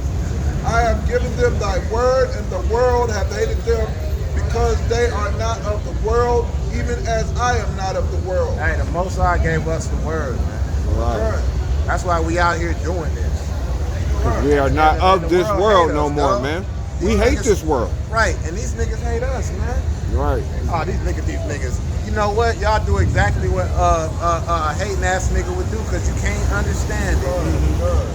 I have given them thy word, and the world hath hated them, because they are not of the world, even as I am not of the world. Hey, the Most High gave us the word, man. Right. That's why we out here doing this. We are not of this world no more, man. We hate this world. Right, and these niggas hate us, man. Right. Oh, these niggas. You know what? Y'all do exactly what a hating ass nigga would do, because you can't understand it.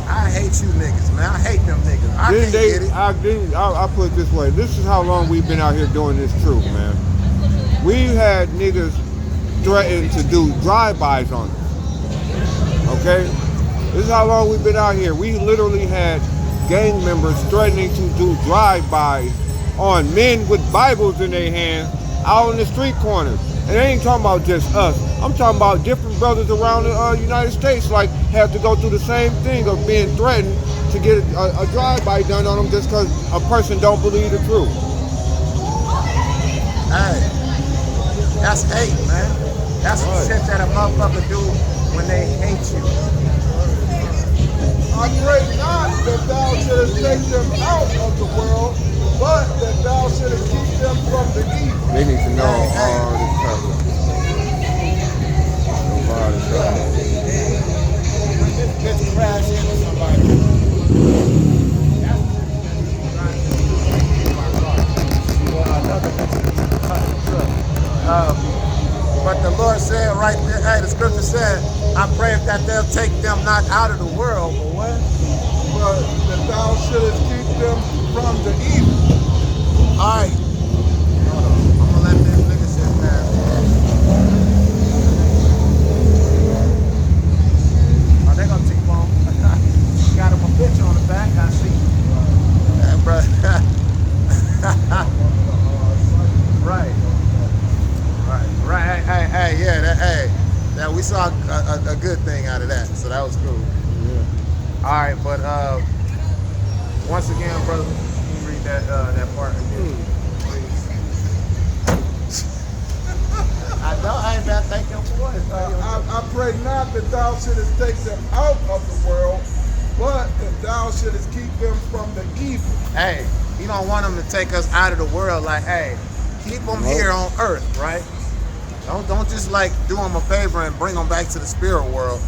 I hate you niggas, man. I hate them niggas. I can't get it. I'll put it this way. This is how long we've been out here doing this truth, man. We had niggas threaten to do drive-bys on us. Okay? This is how long we've been out here. We literally had gang members threatening to do drive-bys on men with Bibles in their hands out on the street corners. And they ain't talking about just us. I'm talking about different brothers around the United States have to go through the same thing of being threatened to get a drive-by done on them just because a person don't believe the truth. Hey, that's hate, man. That's the shit that a motherfucker do when they hate you. I pray not that thou shouldest take them out of the world, but that thou shouldest keep them from the evil. They need to know all this stuff. right there. Hey, the scripture said, I pray that they'll take them not out of the world, but what? But that thou shouldest keep them from the evil. All right. Hold on. I'm gonna let this nigga shit pass. Oh, they gonna T-bone. Got him a bitch on the back, I see. Bro. Right. Right. Hey, yeah, that we saw a good thing out of that, so that was cool. Yeah. All right, but once again, brother, can you read that part again, please? I ain't bad thank your voice. I pray not that thou shouldest take them out of the world, but that thou shouldest keep them from the evil. Hey, he don't want them to take us out of the world. Like, hey, keep them here on earth, right? Don't just like do them a favor and bring them back to the spirit world.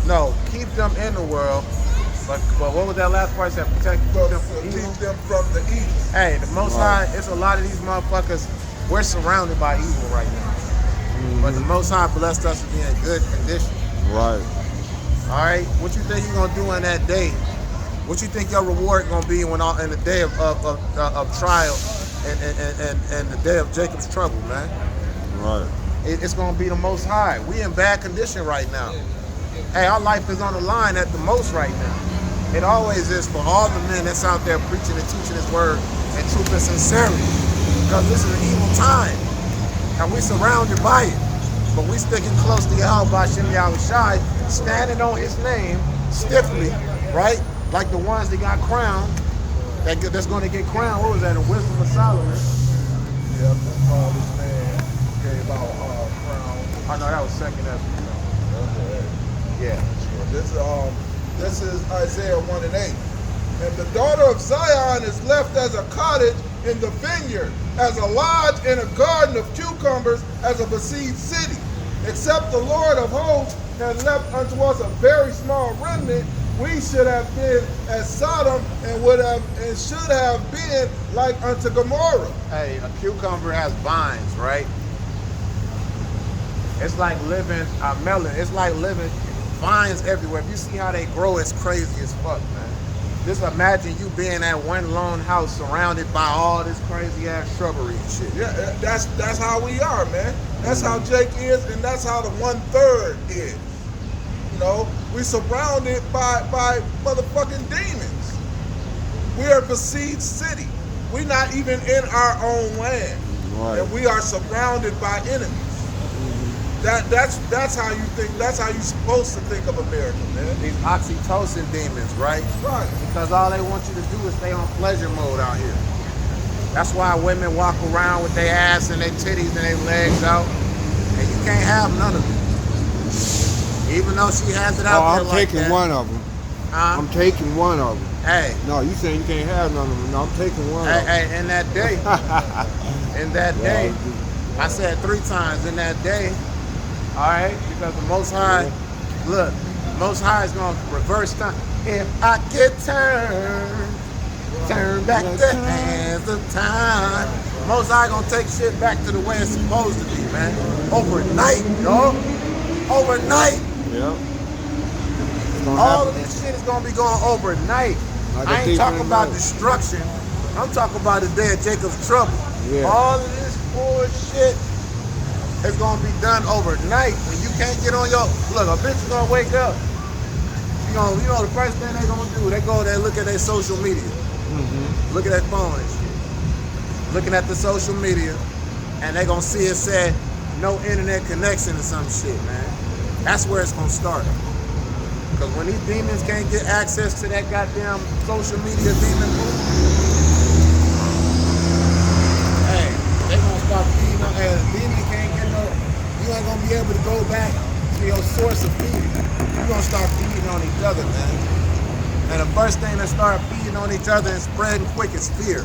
No, keep them in the world. But what was that last part? That protect So them to from evil? keep them from the evil. Hey, the Most High, it's a lot of these motherfuckers. We're surrounded by evil right now. But the Most High blessed us to be in good condition. Right. All right, what you think you're gonna do in that day? What you think your reward gonna be when in the day of trial and the day of Jacob's trouble, man? Right. It's gonna be the Most High. We in bad condition right now. Hey, our life is on the line at the most right now. It always is for all the men that's out there preaching and teaching His word and truth and sincerity. Because this is an evil time, and we surrounded by it. But we sticking close to Yahweh Shem Yahushai, standing on His name stiffly, right? Like the ones that got crowned, that's going to get crowned. What was that? The Wisdom of Solomon. Yeah, that's all this man gave out crown. Oh no, that was second episode. Yeah. This is Isaiah 1:8. And the daughter of Zion is left as a cottage in the vineyard, as a lodge in a garden of cucumbers, as a besieged city. Except the Lord of hosts had left unto us a very small remnant, we should have been as Sodom and should have been like unto Gomorrah. Hey, a cucumber has vines, right? It's like living a melon. It's like living vines everywhere. If you see how they grow, it's crazy as fuck, man. Just imagine you being at one lone house surrounded by all this crazy ass shrubbery and shit. Yeah, that's how we are, man. That's how Jake is, and that's how the 1/3 is. You know, we surrounded by motherfucking demons. We are a besieged city. We're not even in our own land, Right. and we are surrounded by enemies. That's how you think. That's how you're supposed to think of America, man. These oxytocin demons, right? Right. Because all they want you to do is stay on pleasure mode out here. That's why women walk around with their ass and their titties and their legs out, and you can't have none of it. Even though she has it out there I'm like taking that. one of them. I'm taking one of them. Hey, No, you saying you can't have none of them. No, I'm taking one of them. hey, in that day, I said 3 times in that day. All right, because the Most High, look, the Most High is going to reverse time. If I could turn back the hands of time. The Most High going to take shit back to the way it's supposed to be, man. Overnight, dog. Overnight. Yeah. All of this shit is going to be going overnight. Like I a ain't thief talking in the about night. destruction. I'm talking about the day of Jacob's trouble. Yeah. All of this bullshit is gonna be done overnight when you can't get on your look. A bitch is gonna wake up. You know the first thing they gonna do. They go there, look at their social media, look at that phone and shit, looking at the social media, and they gonna see it said no internet connection or some shit, man. That's where it's gonna start. Because when these demons can't get access to that goddamn social media demon pool, hey, they gonna start feeding on. Hey, the demon can't get no. You ain't gonna be able to go back to your source of feeding. You're gonna start feeding on each other, man. And the first thing that start feeding on each other and spreading quick is fear.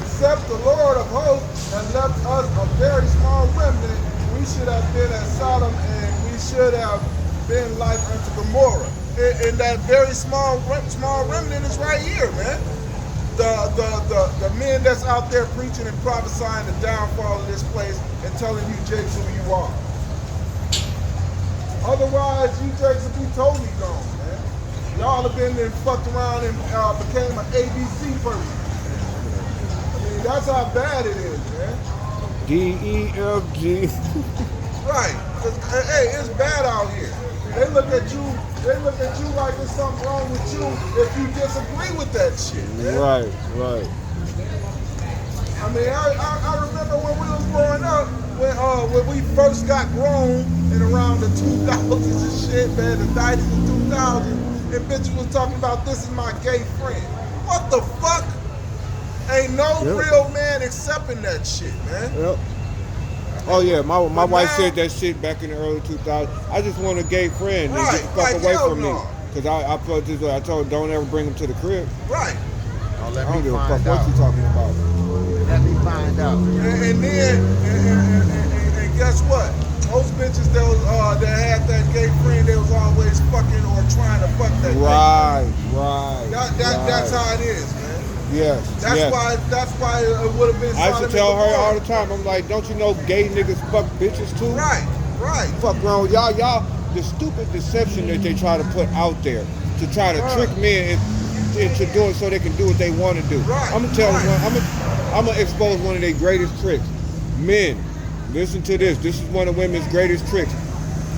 Except the Lord of hosts had left us a very small remnant, we should have been at Sodom, and we should have been like unto Gomorrah. And that very small remnant is right here, man. the men that's out there preaching and prophesying the downfall of this place and telling you jakes who you are. Otherwise, you jakes will be totally gone, man. Y'all have been and fucked around and became an ABC person. I mean, that's how bad it is, man. DEFG. Right. Hey, it's bad out here. They look at you like there's something wrong with you if you disagree with that shit, man. Right. I mean, I remember when we was growing up, when we first got grown in around the 2000s and shit, man, the 90s and 2000s, and bitches was talking about this is my gay friend. What the fuck? Ain't no real man accepting that shit, man. Yep. Oh yeah, my wife now, said that shit back in the early 2000s. I just want a gay friend. Right, Get the fuck away hell from no. me. Cause I felt this way. I told her, don't ever bring him to the crib. Right. Oh, I let don't me give a fuck find what out. you talking about. Let me find out. And then, and guess what? Most bitches that was that had that gay friend, they was always fucking or trying to fuck that. Right. That's how it is, man. Yes. That's why it would have been. I used to tell her all the time. I'm like, don't you know gay niggas fuck bitches too? Right. Fuck around with y'all. The stupid deception that they try to put out there to try to trick men into doing so they can do what they want to do. Right. I'm gonna tell them. I'm gonna expose one of their greatest tricks. Men, listen to this. This is one of women's greatest tricks.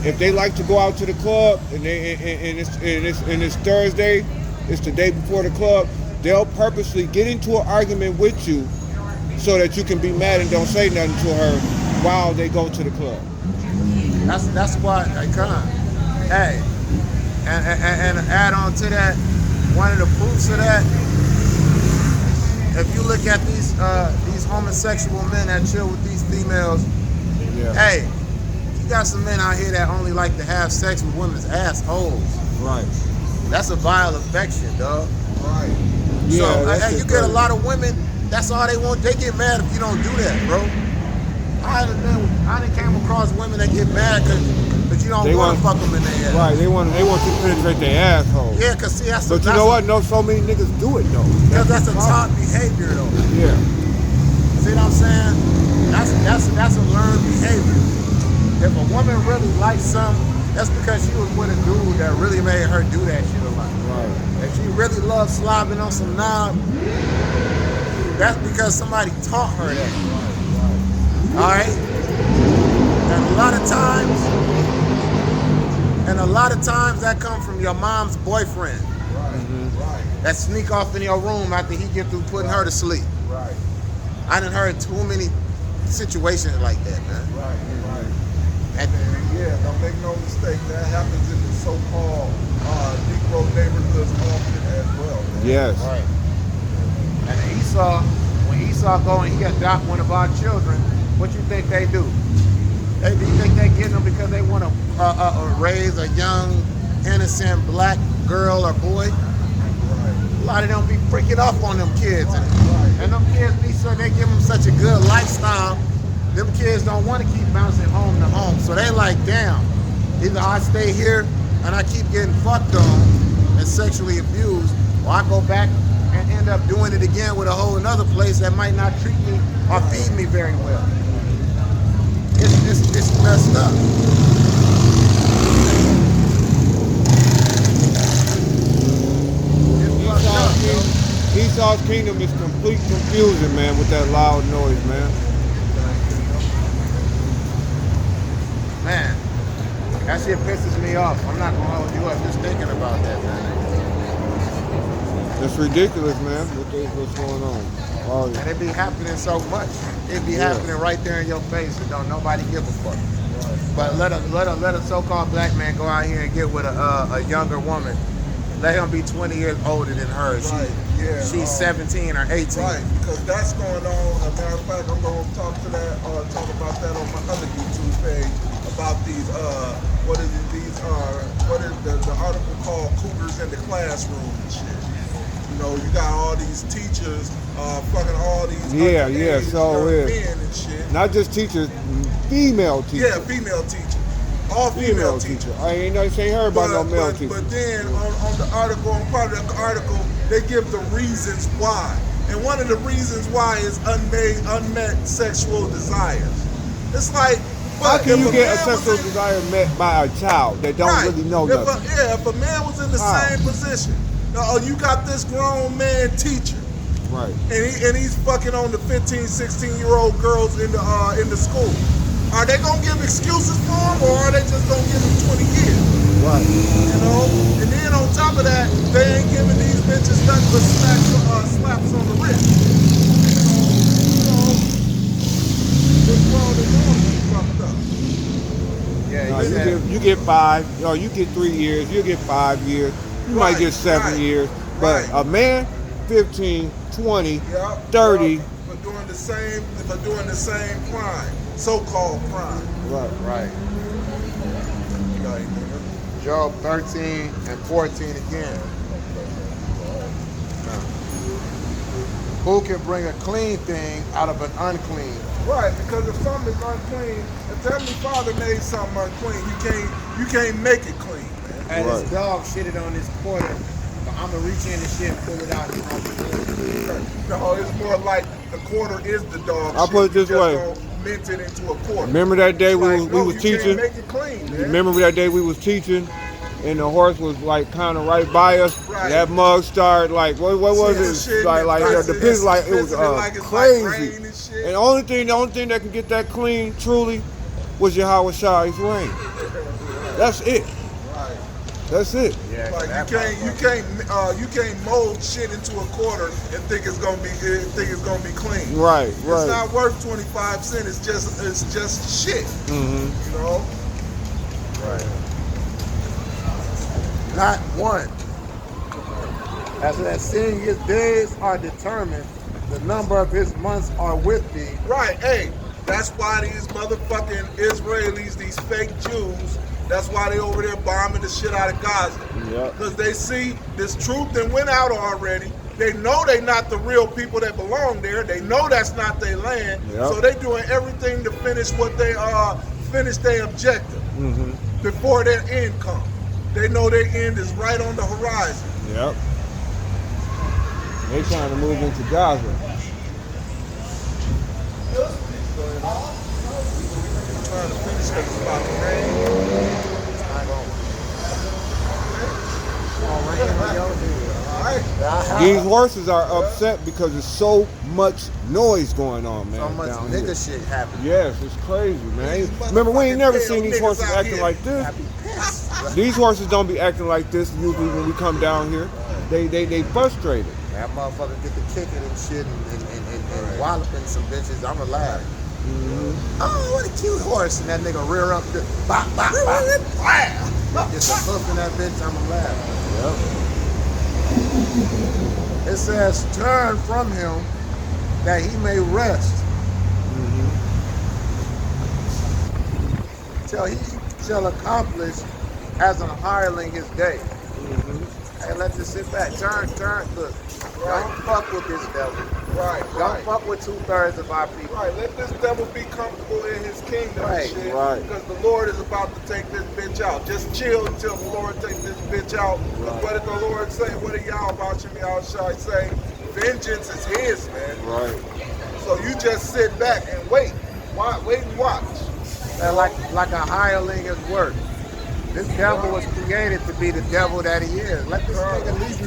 If they like to go out to the club and it's Thursday, it's the day before the club, they'll purposely get into an argument with you so that you can be mad and don't say nothing to her while they go to the club. That's why I come. Hey, and add on to that, one of the proofs of that, if you look at these homosexual men that chill with these females, hey, you got some men out here that only like to have sex with women's assholes. Right. That's a vile affection, dog. Right. So Yeah, hey, you get a lot of women, that's all they want. They get mad if you don't do that, bro. I done came across women that get mad because you don't want to fuck them in their ass. Right, they want you to penetrate their asshole. Yeah, because see, that's But you know what? No, so many niggas do it though. Because that's a top behavior though. Yeah. See what I'm saying? That's a learned behavior. If a woman really likes something, that's because she was with a dude that really made her do that shit a lot. Right. If she really loves slobbing on some knob, that's because somebody taught her that. All right? And a lot of times that comes from your mom's boyfriend. Right. That sneak off in your room after he get through putting her to sleep. Right. I done heard too many situations like that, man. Right. And Yeah, don't make no mistake. That happens in the so-called Negro neighborhoods often as well, man. Yes. right. And when Esau go and he adopt one of our children, what you think they do? Do you think they get them because they want to raise a young, innocent black girl or boy? A lot of them be freaking off on them kids. And them kids be so they give them such a good lifestyle, them kids don't want to keep bouncing home to home. So they like, damn, either I stay here and I keep getting fucked on and sexually abused, or I go back and end up doing it again with a whole another place that might not treat me or feed me very well. It's messed up. Esau's kingdom is complete confusion, man, with that loud noise, man. Man, that shit pisses me off. I'm not gonna hold you up just thinking about that, man. It's ridiculous, man. What's going on? Oh, And it be happening so much. It be happening right there in your face, and don't nobody give a fuck. But let a so-called black man go out here and get with a younger woman. Let him be 20 years older than her. She's 17 or 18. Right, because that's going on. As a matter of fact, I'm going to talk about that on my other YouTube page about these, what is the article called Cougars in the Classroom and shit. You know, you got all these teachers, fucking all these so young is. men and shit. not just teachers, female teachers. Yeah, female teachers. All female teachers. I ain't heard about no male teachers. But then on the article, on part of the article, they give the reasons why. And one of the reasons why is unmet sexual desires. It's like, How can you get a man was sexual in- desire met by a child that don't Right. really know if nothing? if a man was in the How? same position, you got this grown man teacher, Right. and he's fucking on the 15, 16-year-old girls in the school. Are they gonna give excuses for him, or are they just gonna give him 20 years? Right. You know? And then on top of that, they ain't giving these bitches nothing but slaps on the wrist. This world is all fucked up. Yeah, No, he said, you get 5. You get 3 years. You get 5 years. You might Right, get 7 right, years. But right. a man, 15, 20, Yeah, 30. yeah, for doing the same crime, so-called crime. Right. Like, Job 13 and 14 again. Who can bring a clean thing out of an unclean? right, because if something is unclean, if the Heavenly Father made something unclean, you can't make it clean, man. And Right. this dog shitted on this quarter, but I'm gonna reach in and shit and pull it out. And No, it's more like the quarter is the dog. I'll shit. put it this You just way. don't mint it into a quarter. Remember that day It's we like, was no, you teaching? can't make it clean, man. Remember that day we was teaching, and the horse was like kind of right by us. Right. And that mug started like what was Shit, it? Like it's the piss like it was pissing it like it's like crazy. rain and shit. And the only thing that can get that clean truly was Yahweh Shai's rain. That's it. Right. That's it. yeah, Like that you can't mold shit into a quarter and think it's gonna be clean. Right. It's Right. not worth 25 cents. It's just shit. Mm-hmm. You know. Right. Not one. As that seeing his days are determined, the number of his months are with thee. Right. Hey, that's why these motherfucking Israelis, these fake Jews, that's why they over there bombing the shit out of Gaza. Yep. Because they see this truth that went out already. They know they not the real people that belong there. They know that's not their land. Yep. So they doing everything to finish what they finish their objective Mm-hmm. before their end comes. They know their end is right on the horizon. Yep. They trying to move into Gaza. Trying to finish because it's about to rain. All right. These horses are upset because there's so much noise going on, man. So much down nigga here. shit happening. Yes, it's crazy, man. These Remember, we ain't never motherfucking seen these niggas horses out acting here. like this. I be pissed. These horses don't be acting like this usually when we come down here. They frustrated. That motherfucker get the kicking and shit and walloping some bitches. I'ma laugh. Oh, what a cute horse. And that nigga rear up, bop, bop, bop. Get some hoof in that bitch, I'ma laugh. It says, turn from him that he may rest. Till he shall accomplish as an hireling his day. Hey, let's just sit back. Turn. Look, don't fuck with this devil. Right. Don't fuck with 2/3 of our people. Right, let this devil be comfortable in his kingdom Right, and shit. right. Because the Lord is about to take this bitch out. Just chill until the Lord takes this bitch out. Because what did the Lord say? What did y'all about you? Y'all shall say? Vengeance is his, man. Right. So you just sit back and wait. Wait and watch. And like a hireling is work. This devil was created to be the devil that he is. Let this nigga, these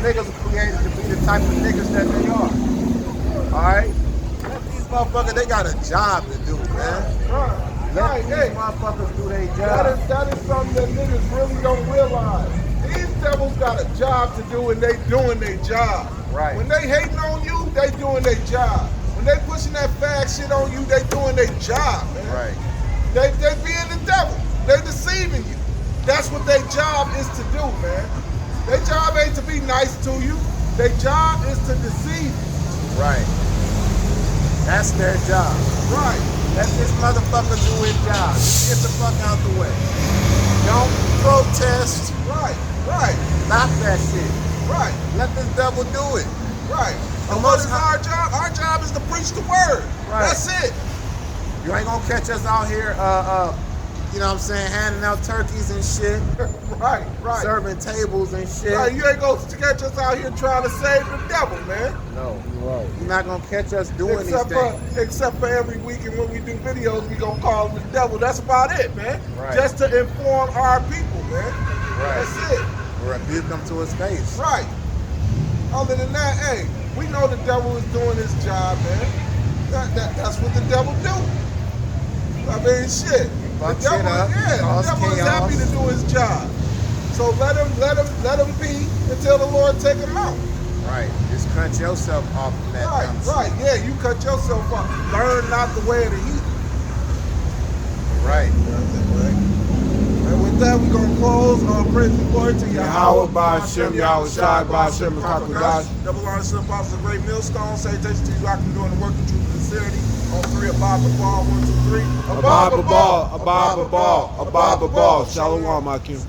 niggas are created to be the type of niggas that they are. Alright? Let these motherfuckers, they got a job to do, man. Let Right, these hey. motherfuckers do their That job. is something that niggas really don't realize. These devils got a job to do and they doing their job. Right. When they hating on you, they doing their job. When they pushing that fag shit on you, they doing their job, man. Right. They being the devil. They deceiving you. That's what their job is to do, man. Their job ain't to be nice to you. Their job is to deceive you. Right. That's their job. Right. Let this motherfucker do his job. Just get the fuck out the way. Don't protest. Right. Right. Stop that shit. Right. Let this devil do it. Right. And And what most is our job? Our job is to preach the word. Right. That's it. You ain't gonna catch us out here, you know what I'm saying, handing out turkeys and shit, Right, right. serving tables and shit. Right, you ain't gonna catch us out here trying to save the devil, man. No, Right. you're not gonna catch us doing Except these things. except for every weekend when we do videos, we gonna call him the devil. That's about it, man. Right. Just to inform our people, man. Right. That's it. Rebuke him to his face. Right. Other than that, hey, we know the devil is doing his job, man. That's what the devil do. I mean, shit. Fuck the shit devil, up, yeah, the cause devil is happy chaos. to do his job. So let him be until the Lord take him out. Right. Just cut yourself off from that Right, dumb right. shit. Yeah, you cut yourself off. Learn not the way of the heathen. Right. And with that, we're going to close. Praise and glory to Yahweh Ba'Shem, Yahweh Shai Ba'Shem, Makakodash. Double honor to the apostles of great millstone. Salutation to you, I can doing the work of truth and sincerity. On 3, above the ball. 1, 2, 3. Abba Ball, Abba Ball, Abba Ball. Shalom, Akim.